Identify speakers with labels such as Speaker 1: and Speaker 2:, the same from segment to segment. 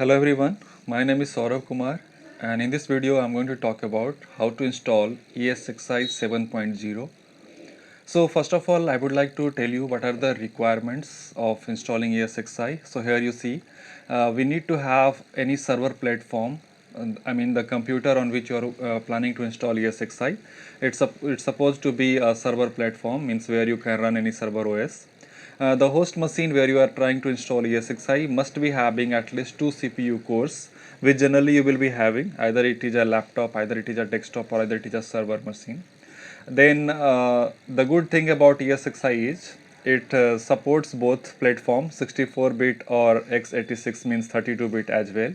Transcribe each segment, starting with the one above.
Speaker 1: Hello everyone, my name is Saurabh Kumar and in this video I'm going to talk about how to install ESXi 7.0. So first of all I would like to tell you what are the requirements of installing ESXi. So here you see we need to have any server platform, I mean the computer on which you are planning to install ESXi. It's supposed to be a server platform, means where you can run any server OS. The host machine where you are trying to install ESXi must be having at least 2 CPU cores, which generally you will be having, either it is a laptop, either it is a desktop, or either it is a server machine. Then the good thing about ESXi is it supports both platforms, 64-bit or x86 means 32-bit as well,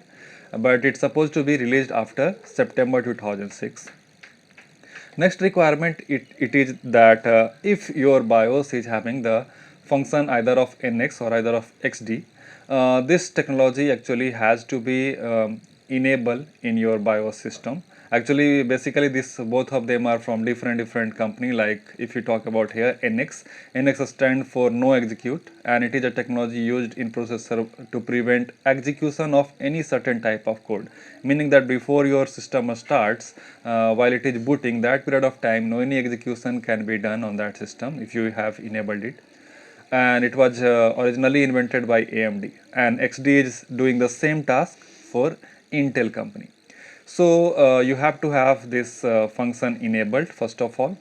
Speaker 1: but it's supposed to be released after September 2006. Next requirement it is that if your BIOS is having the function either of NX or either of XD, this technology actually has to be enabled in your BIOS system. Actually, basically, this both of them are from different company. Like if you talk about here, NX stand for no execute, and it is a technology used in processor to prevent execution of any certain type of code. Meaning that before your system starts, while it is booting, that period of time, no any execution can be done on that system if you have enabled it. And it was originally invented by AMD, and XD is doing the same task for Intel company. So you have to have this function enabled first of all.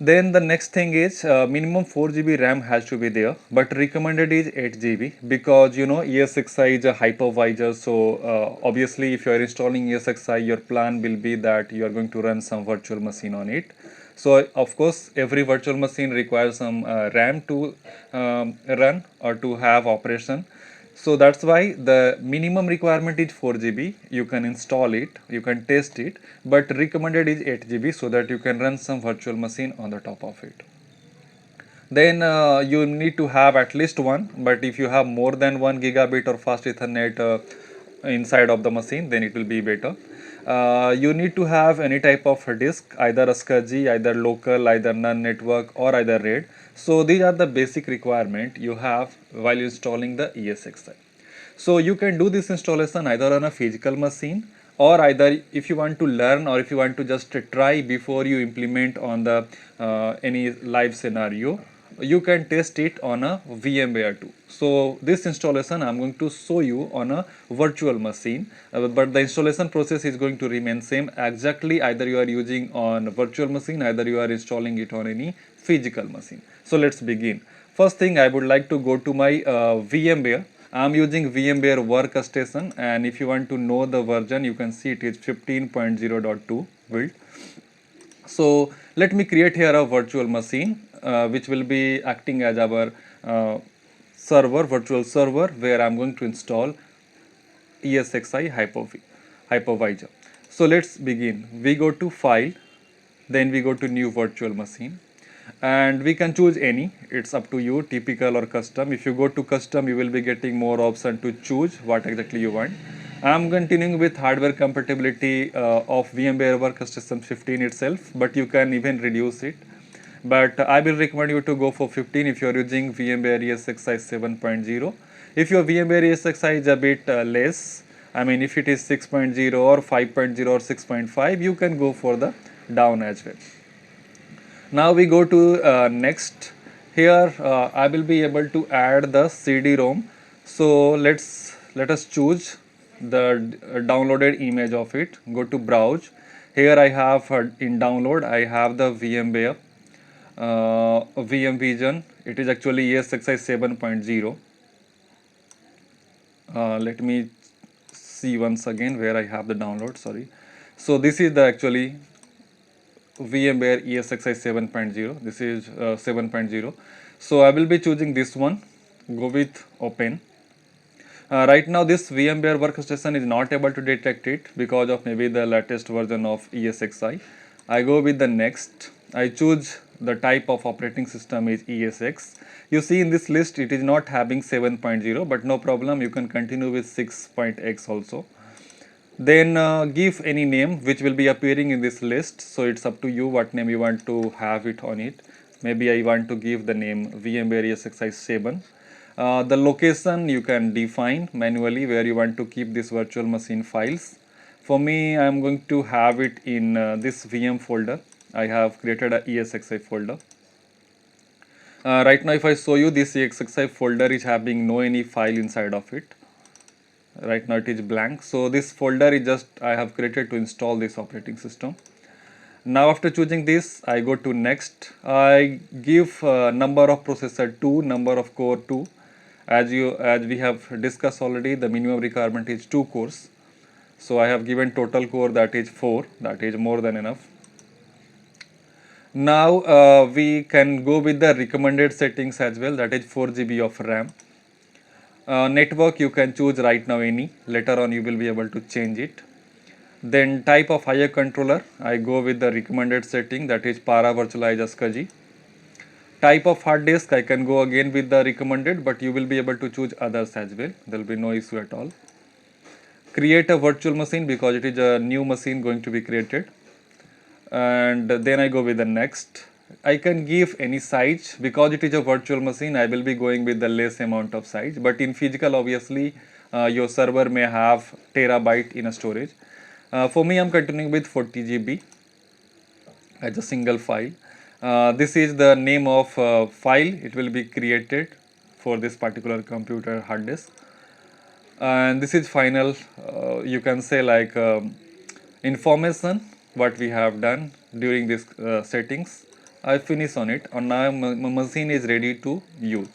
Speaker 1: Then the next thing is minimum 4 GB RAM has to be there, but recommended is 8 GB, because you know ESXi is a hypervisor. So obviously if you are installing ESXi, your plan will be that you are going to run some virtual machine on it. So of course every virtual machine requires some RAM to run or to have operation. So that's why the minimum requirement is 4 GB. You can install it, you can test it, but recommended is 8 GB, so that you can run some virtual machine on the top of it. Then you need to have at least one, but if you have more than 1 gigabit or fast Ethernet inside of the machine, then it will be better. You need to have any type of disk, either a SCSI, either local, either non-network, or either RAID. So these are the basic requirement you have while installing the ESXi. So you can do this installation either on a physical machine, or either if you want to learn, or if you want to just try before you implement on the any live scenario, you can test it on a VMware too. So this installation I'm going to show you on a virtual machine, but the installation process is going to remain same exactly, either you are using on virtual machine, either you are installing it on any physical machine. So let's begin. First thing, I would like to go to my VMware. I'm using VMware Workstation, and if you want to know the version, you can see it is 15.0.2 build. So let me create here a virtual machine which will be acting as our virtual server, where I'm going to install ESXi hypervisor. So let's begin. We go to file, then we go to new virtual machine, and we can choose any. It's up to you, typical or custom. If you go to custom, you will be getting more option to choose what exactly you want. I'm continuing with hardware compatibility of VMware Workstation 15 itself, but you can even reduce it. But I will recommend you to go for 15 if you are using VMware ESXi 7.0. If your VMware ESXi is a bit less, I mean if it is 6.0 or 5.0 or 6.5, you can go for the down as well. Now we go to next. Here I will be able to add the CD-ROM. So let us choose the downloaded image of it. Go to browse. Here I have in download I have the VMware VM Vision. It is actually ESXi 7.0. Let me see once again where I have the download. Sorry. So this is the actually VMware ESXi 7.0. This is 7.0. So I will be choosing this one. Go with open. Right now this VMware Workstation is not able to detect it because of maybe the latest version of ESXi. I go with the next. I choose the type of operating system is ESX. You see in this list it is not having 7.0, but no problem, you can continue with 6.x also. Then give any name which will be appearing in this list. So it's up to you what name you want to have it on it. Maybe I want to give the name VMware ESXi 7. The location you can define manually where you want to keep this virtual machine files. For me, I am going to have it in this VM folder. I have created a ESXi folder. Right now, if I show you, this ESXi folder is having no any file inside of it. Right now it is blank. So this folder is just I have created to install this operating system. Now after choosing this, I go to next. I give number of processor 2, number of core 2. As we have discussed already, the minimum requirement is 2 cores. So I have given total core, that is 4, that is more than enough. Now we can go with the recommended settings as well, that is 4 GB of RAM. Network you can choose right now any, later on you will be able to change it. Then type of IO controller, I go with the recommended setting, that is Para Virtualize SCSI. Type of hard disk, I can go again with the recommended, but you will be able to choose others as well, there will be no issue at all. Create a virtual machine because it is a new machine going to be created, and then I go with the next. I can give any size because it is a virtual machine. I will be going with the less amount of size, but in physical obviously your server may have terabyte in a storage. For me, I'm continuing with 40 GB as a single file. This is the name of file it will be created for this particular computer hard disk, and this is final you can say like information what we have done during this settings. I finish on it, and now my machine is ready to use.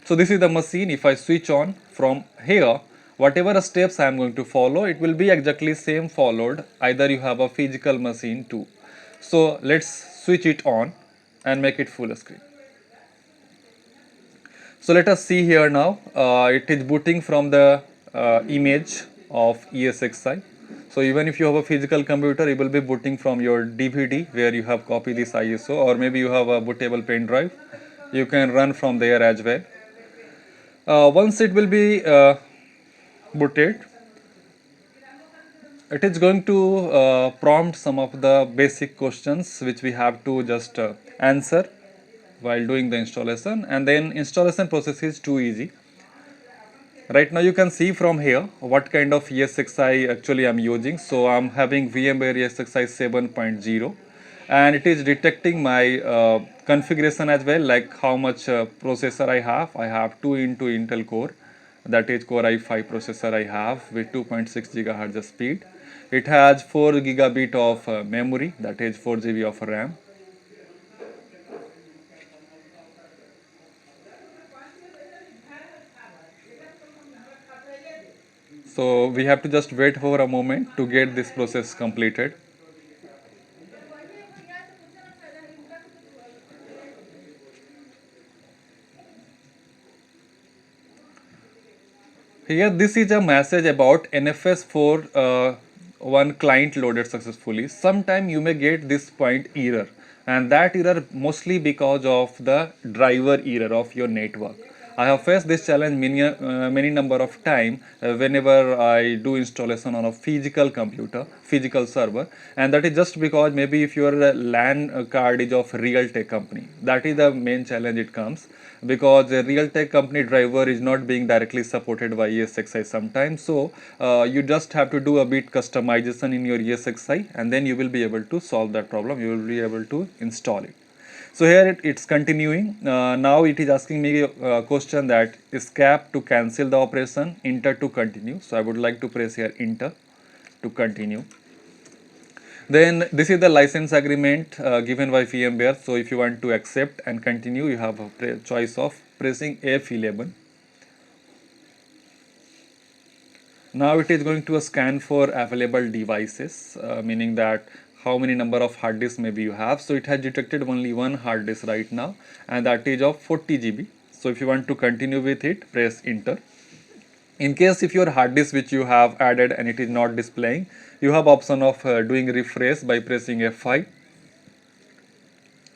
Speaker 1: So this is the machine. If I switch on from here, whatever steps I am going to follow, it will be exactly same followed, either you have a physical machine too. So let's switch it on and make it full screen. So let us see here now, it is booting from the image of ESXi. So even if you have a physical computer, it will be booting from your DVD where you have copied this ISO, or maybe you have a bootable pen drive. You can run from there as well. Once it will be booted, it is going to prompt some of the basic questions which we have to just answer while doing the installation, and then installation process is too easy. Right now you can see from here what kind of ESXi actually I'm using. So I'm having VMware ESXi 7.0, and it is detecting my configuration as well, like how much processor I have. I have 2 into Intel Core, that is Core i5 processor I have with 2.6 GHz speed. It has 4 gigabit of memory, that is 4 GB of RAM. So we have to just wait for a moment to get this process completed. Here this is a message about NFS 4 one client loaded successfully. Sometime you may get this point error, and that error mostly because of the driver error of your network. I have faced this challenge many number of time whenever I do installation on a physical computer, physical server, and that is just because maybe if your LAN card is of Realtek company, that is the main challenge it comes, because a Realtek company driver is not being directly supported by ESXi sometimes. So you just have to do a bit customization in your ESXi, and then you will be able to solve that problem. You will be able to install it. So here it's continuing. Now it is asking me a question that escape to cancel the operation, enter to continue. So I would like to press here enter to continue. Then this is the license agreement given by VMware. So if you want to accept and continue, you have a choice of pressing F11. Now it is going to scan for available devices, meaning that how many number of hard disks maybe you have. So it has detected only one hard disk right now, and that is of 40 GB. So if you want to continue with it, press enter. In case if your hard disk which you have added and it is not displaying, you have option of doing refresh by pressing F5.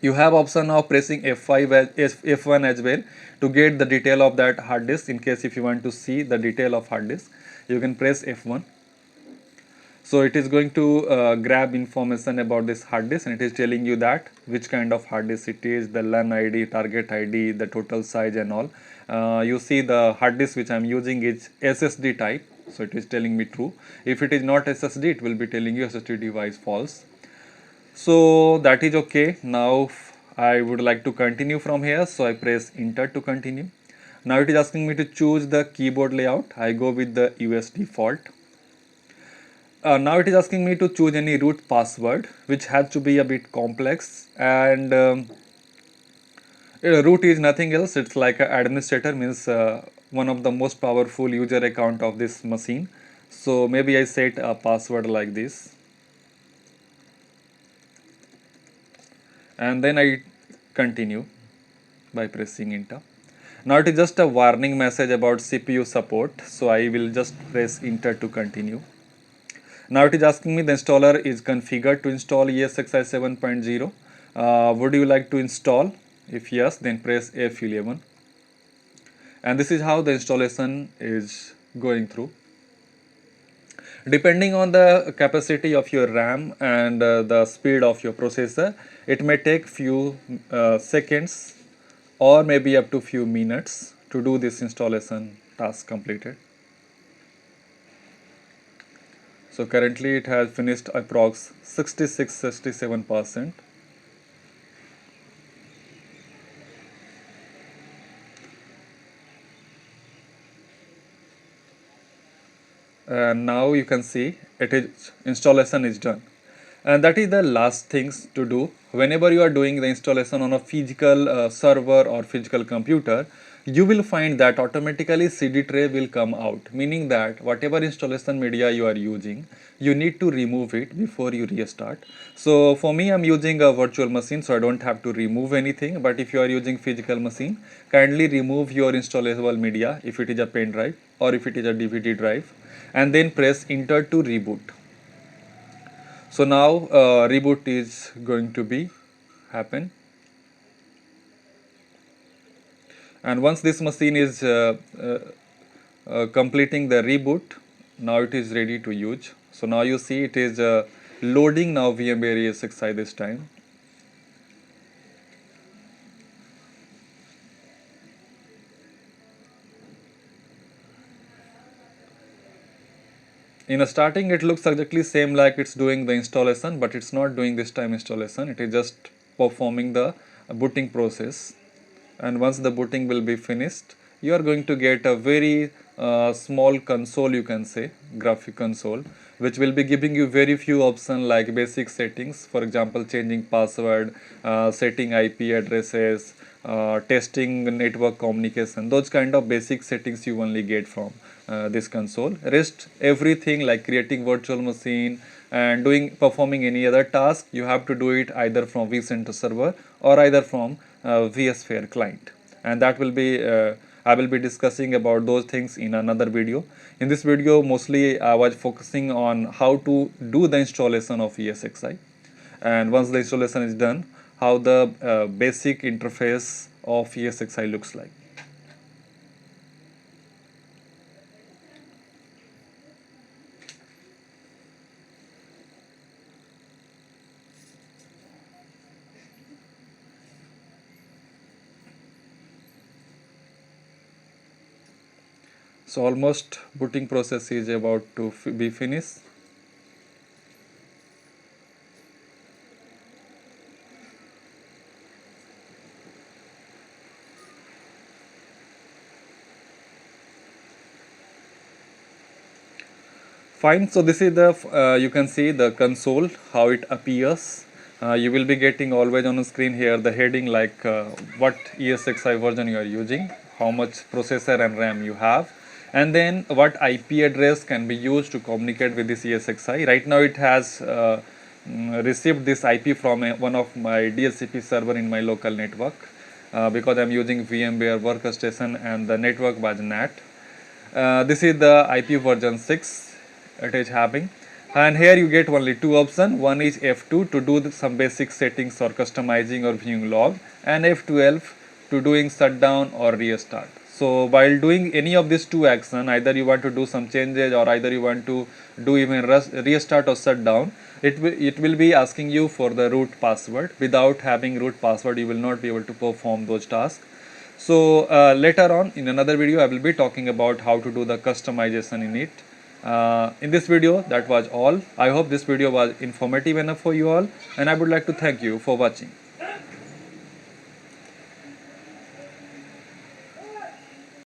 Speaker 1: You have option of pressing F5 F1 as well to get the detail of that hard disk. In case if you want to see the detail of hard disk, you can press F1. So it is going to grab information about this hard disk, and it is telling you that which kind of hard disk it is, the LAN ID, target ID, the total size and all. You see the hard disk which I am using is SSD type, so it is telling me true. If it is not SSD, it will be telling you SSD device false. So that is okay. Now I would like to continue from here, so I press enter to continue. Now it is asking me to choose the keyboard layout. I go with the US default. Now it is asking me to choose any root password, which has to be a bit complex, and root is nothing else. It's like an administrator, means one of the most powerful user account of this machine. So maybe I set a password like this, and then I continue by pressing enter. Now it is just a warning message about CPU support, so I will just press enter to continue. Now it is asking me the installer is configured to install ESXi 7.0. Would you like to install? If yes, then press F11. And this is how the installation is going through. Depending on the capacity of your RAM and the speed of your processor, it may take few seconds or maybe up to few minutes to do this installation task completed. So currently it has finished approx 66-67%. And now you can see it is installation is done. And that is the last things to do. Whenever you are doing the installation on a physical server or physical computer, you will find that automatically CD tray will come out, meaning that whatever installation media you are using, you need to remove it before you restart. So for me, I'm using a virtual machine, so I don't have to remove anything. But if you are using physical machine, kindly remove your installable media if it is a pen drive or if it is a DVD drive, and then press enter to reboot. So now reboot is going to be happen, and once this machine is completing the reboot, now it is ready to use. So now you see it is loading now VMware ESXi this time. In a starting it looks exactly same like it's doing the installation, but it's not doing this time installation. It is just performing the booting process, and once the booting will be finished, you are going to get a very small console, you can say graphic console, which will be giving you very few options like basic settings, for example changing password, setting IP addresses, testing network communication. Those kind of basic settings you only get from this console. Rest everything like creating virtual machine and performing any other task, you have to do it either from vCenter server or either from vSphere client, and that will be I will be discussing about those things in another video. In this video mostly I was focusing on how to do the installation of ESXi, and once the installation is done, how the basic interface of ESXi looks like. So almost booting process is about to be finished. Fine. So this is the you can see the console how it appears. You will be getting always on the screen here the heading like what ESXi version you are using, how much processor and RAM you have, and then what IP address can be used to communicate with this ESXi. Right now it has received this IP from one of my DHCP server in my local network because I am using VMware workstation and the network was NAT. This is the IP version 6 it is having, and here you get only two options. One is F2 to do some basic settings or customizing or viewing log, and F12 to doing shutdown or restart. So while doing any of these two action, either you want to do some changes or either you want to do even restart or shutdown, it will be asking you for the root password. Without having root password you will not be able to perform those tasks. So later on in another video I will be talking about how to do the customization in it. In this video that was all. I hope this video was informative enough for you all, and I would like to thank you for watching.